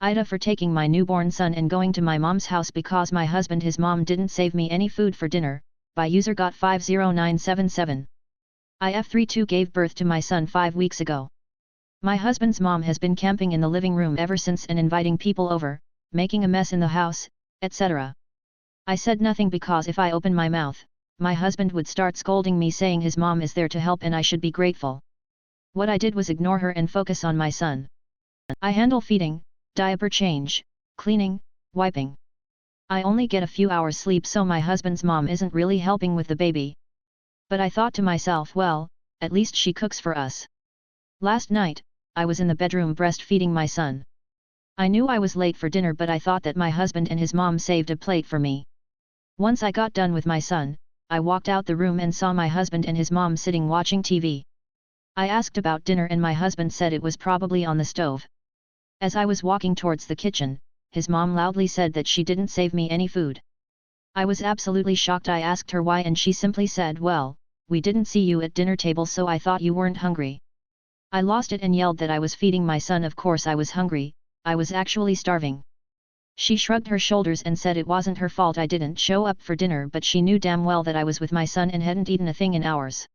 Ida for taking my newborn son and going to my mom's house because my husband his mom didn't save me any food for dinner, by user got 50977. IF32 gave birth to my son 5 weeks ago. My husband's mom has been camping in the living room ever since and inviting people over, making a mess in the house, etc. I said nothing because if I open my mouth, my husband would start scolding me saying his mom is there to help and I should be grateful. What I did was ignore her and focus on my son. I handle feeding, diaper change, cleaning, wiping. I only get a few hours sleep so my husband's mom isn't really helping with the baby. But I thought to myself, well, at least she cooks for us. Last night, I was in the bedroom breastfeeding my son. I knew I was late for dinner but I thought that my husband and his mom saved a plate for me. Once I got done with my son, I walked out the room and saw my husband and his mom sitting watching TV. I asked about dinner and my husband said it was probably on the stove. As I was walking towards the kitchen, his mom loudly said that she didn't save me any food. I was absolutely shocked. I asked her why and she simply said, well, we didn't see you at dinner table so I thought you weren't hungry. I lost it and yelled that I was feeding my son. Of course I was hungry, I was actually starving. She shrugged her shoulders and said it wasn't her fault I didn't show up for dinner but she knew damn well that I was with my son and hadn't eaten a thing in hours.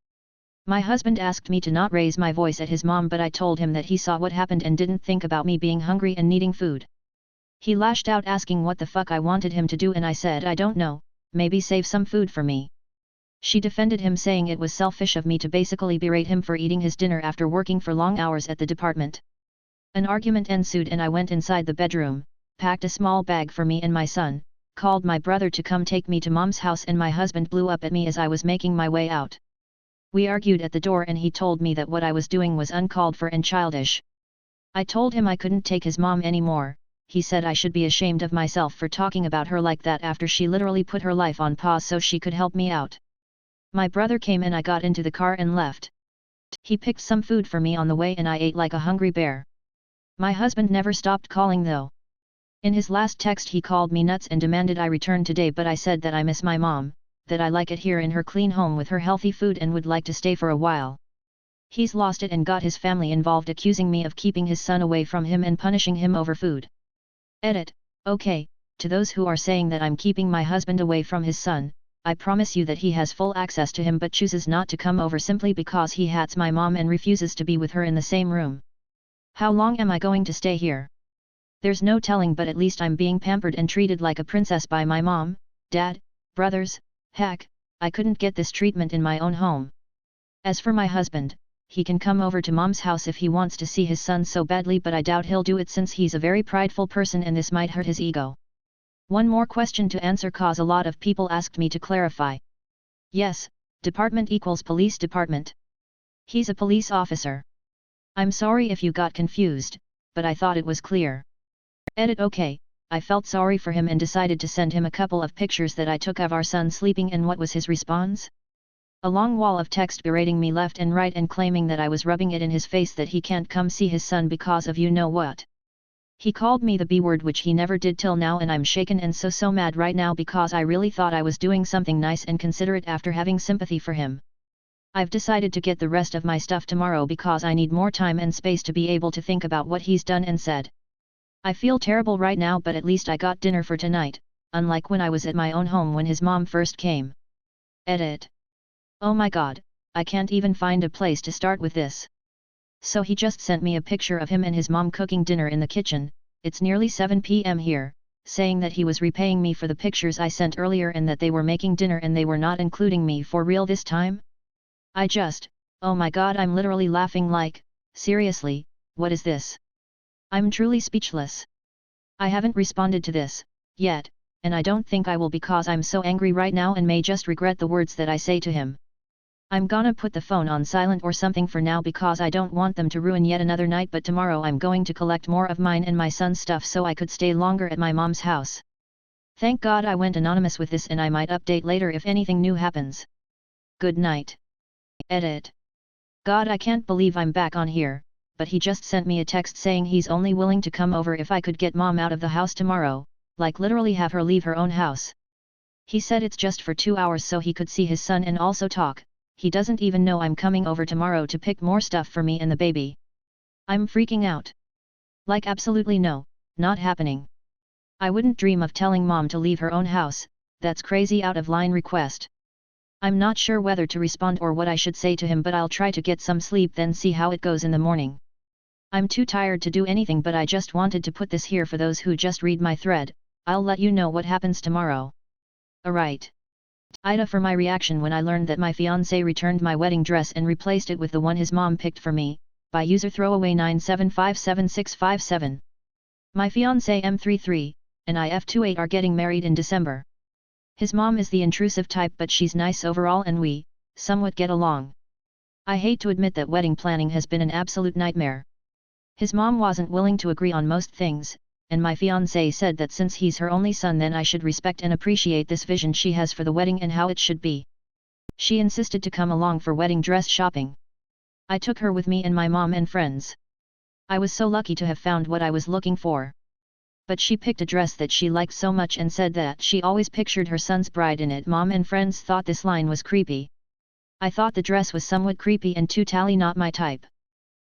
My husband asked me to not raise my voice at his mom but I told him that he saw what happened and didn't think about me being hungry and needing food. He lashed out asking what the fuck I wanted him to do and I said I don't know, maybe save some food for me. She defended him saying it was selfish of me to basically berate him for eating his dinner after working for long hours at the department. An argument ensued and I went inside the bedroom, packed a small bag for me and my son, called my brother to come take me to mom's house and my husband blew up at me as I was making my way out. We argued at the door and he told me that what I was doing was uncalled for and childish. I told him I couldn't take his mom anymore. He said I should be ashamed of myself for talking about her like that after she literally put her life on pause so she could help me out. My brother came and I got into the car and left. He picked some food for me on the way and I ate like a hungry bear. My husband never stopped calling though. In his last text he called me nuts and demanded I return today but I said that I miss my mom, that I like it here in her clean home with her healthy food and would like to stay for a while. He's lost it and got his family involved accusing me of keeping his son away from him and punishing him over food. Edit. Okay, to those who are saying that I'm keeping my husband away from his son, I promise you that he has full access to him but chooses not to come over simply because he hates my mom and refuses to be with her in the same room. How long am I going to stay here? There's no telling but at least I'm being pampered and treated like a princess by my mom, dad, brothers. Heck, I couldn't get this treatment in my own home. As for my husband, he can come over to mom's house if he wants to see his son so badly but I doubt he'll do it since he's a very prideful person and this might hurt his ego. One more question to answer cause a lot of people asked me to clarify. Yes, department equals police department. He's a police officer. I'm sorry if you got confused, but I thought it was clear. Edit. Okay, I felt sorry for him and decided to send him a couple of pictures that I took of our son sleeping and what was his response? A long wall of text berating me left and right and claiming that I was rubbing it in his face that he can't come see his son because of you know what. He called me the B word which he never did till now and I'm shaken and so mad right now because I really thought I was doing something nice and considerate after having sympathy for him. I've decided to get the rest of my stuff tomorrow because I need more time and space to be able to think about what he's done and said. I feel terrible right now but at least I got dinner for tonight, unlike when I was at my own home when his mom first came. Edit. Oh my god, I can't even find a place to start with this. So he just sent me a picture of him and his mom cooking dinner in the kitchen, it's nearly 7 p.m. here, saying that he was repaying me for the pictures I sent earlier and that they were making dinner and they were not including me for real this time? Oh my god, I'm literally laughing like, seriously, what is this? I'm truly speechless. I haven't responded to this, yet, and I don't think I will because I'm so angry right now and may just regret the words that I say to him. I'm gonna put the phone on silent or something for now because I don't want them to ruin yet another night but tomorrow I'm going to collect more of mine and my son's stuff so I could stay longer at my mom's house. Thank God I went anonymous with this and I might update later if anything new happens. Good night. Edit. God, I can't believe I'm back on here, but he just sent me a text saying he's only willing to come over if I could get mom out of the house tomorrow, like literally have her leave her own house. He said it's just for 2 hours so he could see his son and also talk. He doesn't even know I'm coming over tomorrow to pick more stuff for me and the baby. I'm freaking out. Like absolutely no, Not happening. I wouldn't dream of telling mom to leave her own house, that's crazy out of line request. I'm not sure whether to respond or what I should say to him, but I'll try to get some sleep then see how it goes in the morning. I'm too tired to do anything, but I just wanted to put this here for those who just read my thread. I'll let you know what happens tomorrow. Alright. Ida, for my reaction when I learned that my fiancé returned my wedding dress and replaced it with the one his mom picked for me, by user throwaway 9757657. My fiancé M33, and IF28 are getting married in December. His mom is the intrusive type, but she's nice overall and we, somewhat get along. I hate to admit that wedding planning has been an absolute nightmare. His mom wasn't willing to agree on most things, and my fiancé said that since he's her only son then I should respect and appreciate this vision she has for the wedding and how it should be. She insisted to come along for wedding dress shopping. I took her with me and my mom and friends. I was so lucky to have found what I was looking for. But she picked a dress that she liked so much and said that she always pictured her son's bride in it. Mom and friends thought this line was creepy. I thought the dress was somewhat creepy and totally not my type.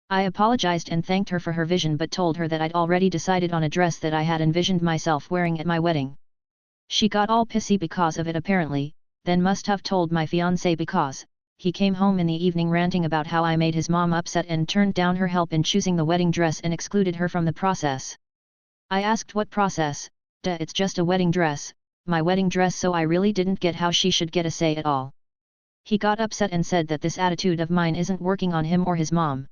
I apologized and thanked her for her vision but told her that I'd already decided on a dress that I had envisioned myself wearing at my wedding. She got all pissy because of it apparently, then must have told my fiancé because he came home in the evening ranting about how I made his mom upset and turned down her help in choosing the wedding dress and excluded her from the process. I asked what process. Duh, it's just a wedding dress, my wedding dress, so I really didn't get how she should get a say at all. He got upset and said that this attitude of mine isn't working on him or his mom.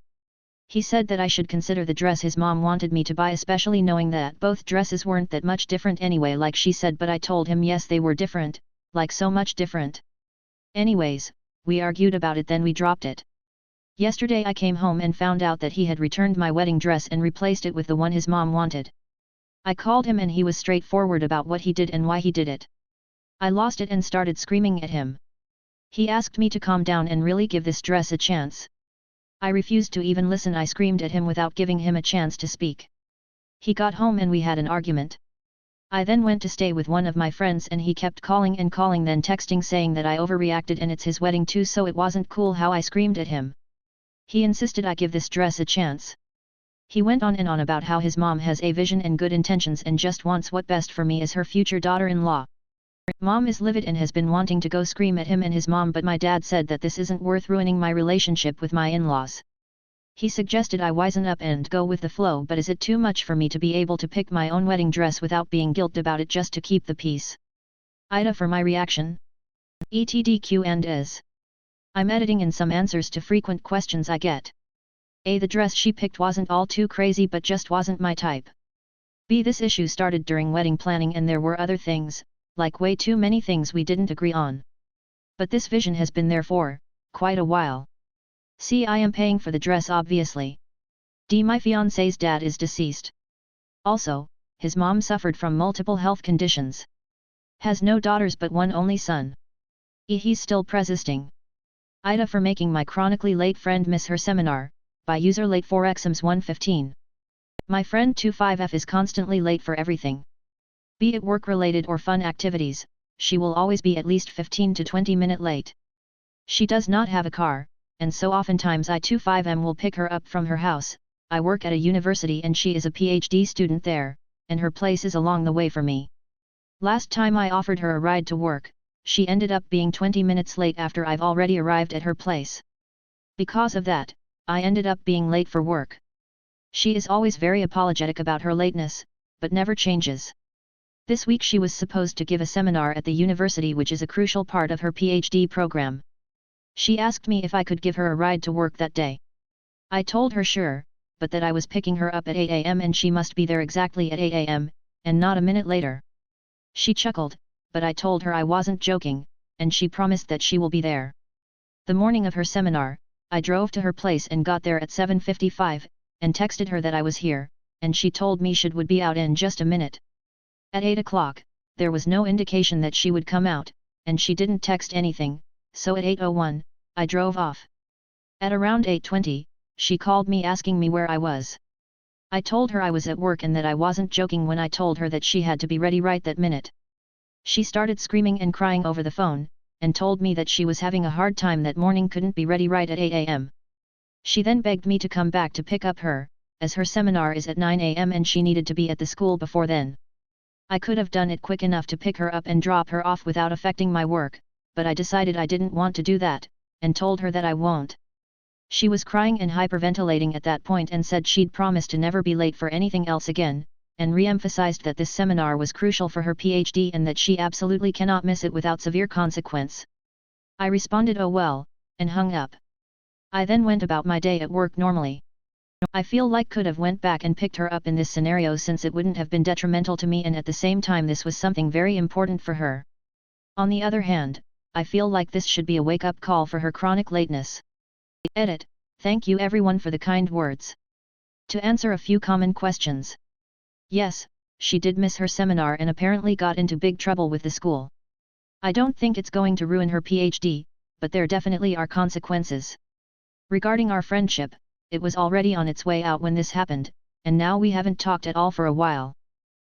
He said that I should consider the dress his mom wanted me to buy, especially knowing that both dresses weren't that much different anyway like she said, but I told him yes they were different, like so much different. Anyways, we argued about it then we dropped it. Yesterday I came home and found out that he had returned my wedding dress and replaced it with the one his mom wanted. I called him and he was straightforward about what he did and why he did it. I lost it and started screaming at him. He asked me to calm down and really give this dress a chance. I refused to even listen. I screamed at him without giving him a chance to speak. He got home and we had an argument. I then went to stay with one of my friends and he kept calling and calling, then texting saying that I overreacted and it's his wedding too, so it wasn't cool how I screamed at him. He insisted I give this dress a chance. He went on and on about how his mom has a vision and good intentions and just wants what best for me as her future daughter-in-law. Mom is livid and has been wanting to go scream at him and his mom, but my dad said that this isn't worth ruining my relationship with my in-laws. He suggested I wisen up and go with the flow, but is it too much for me to be able to pick my own wedding dress without being guilty about it just to keep the peace? Ida, for my reaction. ETDQ and is. I'm editing in some answers to frequent questions I get. A. The dress she picked wasn't all too crazy but just wasn't my type. B. This issue started during wedding planning and there were other things, like way too many things we didn't agree on. But this vision has been there for quite a while. C. I am paying for the dress obviously. D. My fiancé's dad is deceased. Also, his mom suffered from multiple health conditions. Has no daughters but one only son. E. He's still persisting. Ida, for making my chronically late friend miss her seminar, by user late 4xms115. My friend 25F is constantly late for everything. Be it work-related or fun activities, she will always be at least 15 to 20 minutes late. She does not have a car, and so oftentimes I25M will pick her up from her house. I work at a university and she is a PhD student there, and her place is along the way for me. Last time I offered her a ride to work, she ended up being 20 minutes late after I've already arrived at her place. Because of that, I ended up being late for work. She is always very apologetic about her lateness, but never changes. This week she was supposed to give a seminar at the university, which is a crucial part of her PhD program. She asked me if I could give her a ride to work that day. I told her sure, but that I was picking her up at 8 a.m. and she must be there exactly at 8 a.m., and not a minute later. She chuckled, but I told her I wasn't joking, and she promised that she will be there. The morning of her seminar, I drove to her place and got there at 7:55, and texted her that I was here, and she told me she would be out in just a minute. At 8 o'clock, there was no indication that she would come out, and she didn't text anything, so at 8:01, I drove off. At around 8:20, she called me asking me where I was. I told her I was at work and that I wasn't joking when I told her that she had to be ready right that minute. She started screaming and crying over the phone, and told me that she was having a hard time that morning, couldn't be ready right at 8 a.m. She then begged me to come back to pick up her, as her seminar is at 9 a.m. and she needed to be at the school before then. I could have done it quick enough to pick her up and drop her off without affecting my work, but I decided I didn't want to do that, and told her that I won't. She was crying and hyperventilating at that point and said she'd promised to never be late for anything else again, and re-emphasized that this seminar was crucial for her PhD and that she absolutely cannot miss it without severe consequence. I responded oh well, and hung up. I then went about my day at work normally. I feel like could have went back and picked her up in this scenario since it wouldn't have been detrimental to me and at the same time this was something very important for her. On the other hand, I feel like this should be a wake-up call for her chronic lateness. Edit. Thank you everyone for the kind words. To answer a few common questions. Yes, she did miss her seminar and apparently got into big trouble with the school. I don't think it's going to ruin her PhD, but there definitely are consequences. Regarding our friendship, it was already on its way out when this happened, and now we haven't talked at all for a while.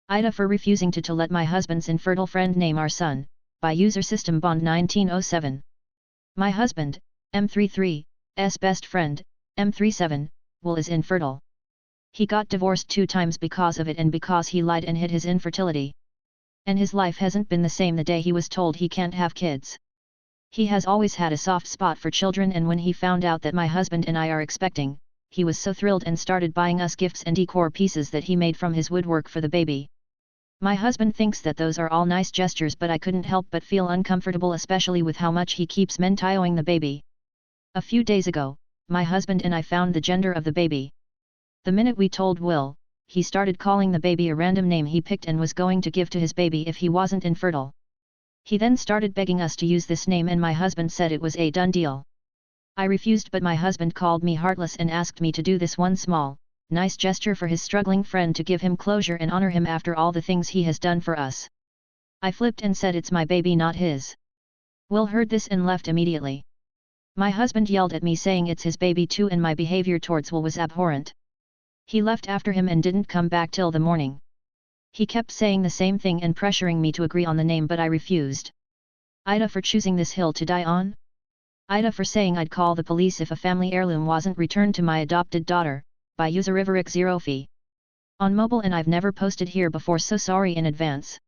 Ida for refusing to let my husband's infertile friend name our son, by user system bond 1907. My husband, M33's best friend, M37, Will is infertile. He got divorced 2 times because of it and because he lied and hid his infertility. And his life hasn't been the same the day he was told he can't have kids. He has always had a soft spot for children and when he found out that my husband and I are expecting, he was so thrilled and started buying us gifts and decor pieces that he made from his woodwork for the baby. My husband thinks that those are all nice gestures but I couldn't help but feel uncomfortable especially with how much he keeps mentioning the baby. A few days ago, my husband and I found the gender of the baby. The minute we told Will, he started calling the baby a random name he picked and was going to give to his baby if he wasn't infertile. He then started begging us to use this name and my husband said it was a done deal. I refused but my husband called me heartless and asked me to do this one small, nice gesture for his struggling friend to give him closure and honor him after all the things he has done for us. I flipped and said it's my baby not his. Will heard this and left immediately. My husband yelled at me saying it's his baby too and my behavior towards Will was abhorrent. He left after him and didn't come back till the morning. He kept saying the same thing and pressuring me to agree on the name but I refused. Ida for choosing this hill to die on? Ida for saying I'd call the police if a family heirloom wasn't returned to my adopted daughter, by user Riverick 0 fee. On mobile and I've never posted here before so sorry in advance.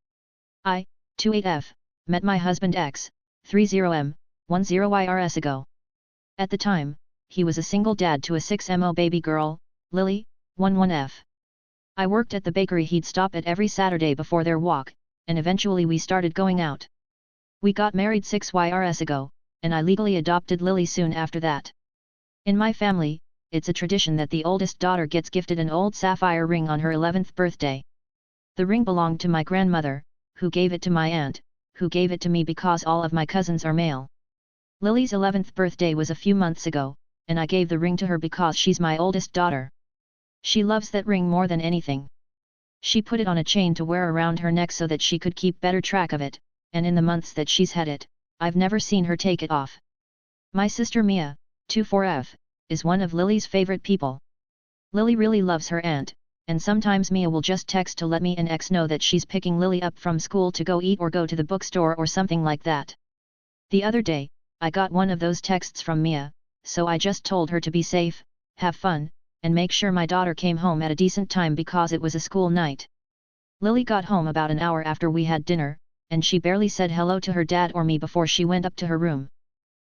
I, 28F, met my husband X, 30M, 10YRS ago. At the time, he was a single dad to a 6MO baby girl, Lily, 11F. I worked at the bakery he'd stop at every Saturday before their walk, and eventually we started going out. We got married 6YRS ago, and I legally adopted Lily soon after that. In my family, it's a tradition that the oldest daughter gets gifted an old sapphire ring on her 11th birthday. The ring belonged to my grandmother, who gave it to my aunt, who gave it to me because all of my cousins are male. Lily's 11th birthday was a few months ago, and I gave the ring to her because she's my oldest daughter. She loves that ring more than anything. She put it on a chain to wear around her neck so that she could keep better track of it, and in the months that she's had it, I've never seen her take it off. My sister Mia, 24F, is one of Lily's favorite people. Lily really loves her aunt, and sometimes Mia will just text to let me and X know that she's picking Lily up from school to go eat or go to the bookstore or something like that. The other day, I got one of those texts from Mia, so I just told her to be safe, have fun, and make sure my daughter came home at a decent time because it was a school night. Lily got home about an hour after we had dinner, and she barely said hello to her dad or me before she went up to her room.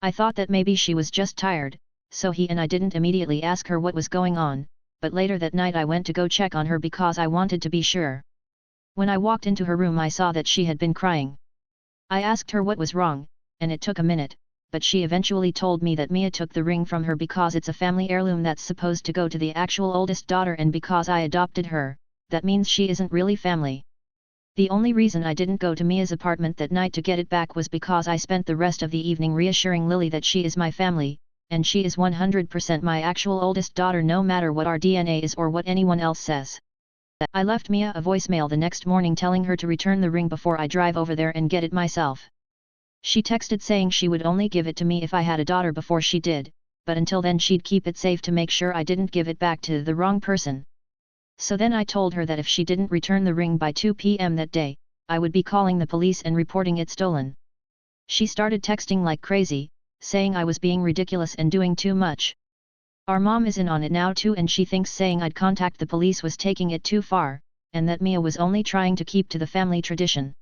I thought that maybe she was just tired, so he and I didn't immediately ask her what was going on, but later that night I went to go check on her because I wanted to be sure. When I walked into her room I saw that she had been crying. I asked her what was wrong, and it took a minute, but she eventually told me that Mia took the ring from her because it's a family heirloom that's supposed to go to the actual oldest daughter and because I adopted her, that means she isn't really family. The only reason I didn't go to Mia's apartment that night to get it back was because I spent the rest of the evening reassuring Lily that she is my family, and she is 100% my actual oldest daughter no matter what our DNA is or what anyone else says. I left Mia a voicemail the next morning telling her to return the ring before I drive over there and get it myself. She texted saying she would only give it to me if I had a daughter before she did, but until then she'd keep it safe to make sure I didn't give it back to the wrong person. So then I told her that if she didn't return the ring by 2 p.m. that day, I would be calling the police and reporting it stolen. She started texting like crazy, saying I was being ridiculous and doing too much. Our mom is in on it now too, and she thinks saying I'd contact the police was taking it too far, and that Mia was only trying to keep to the family tradition.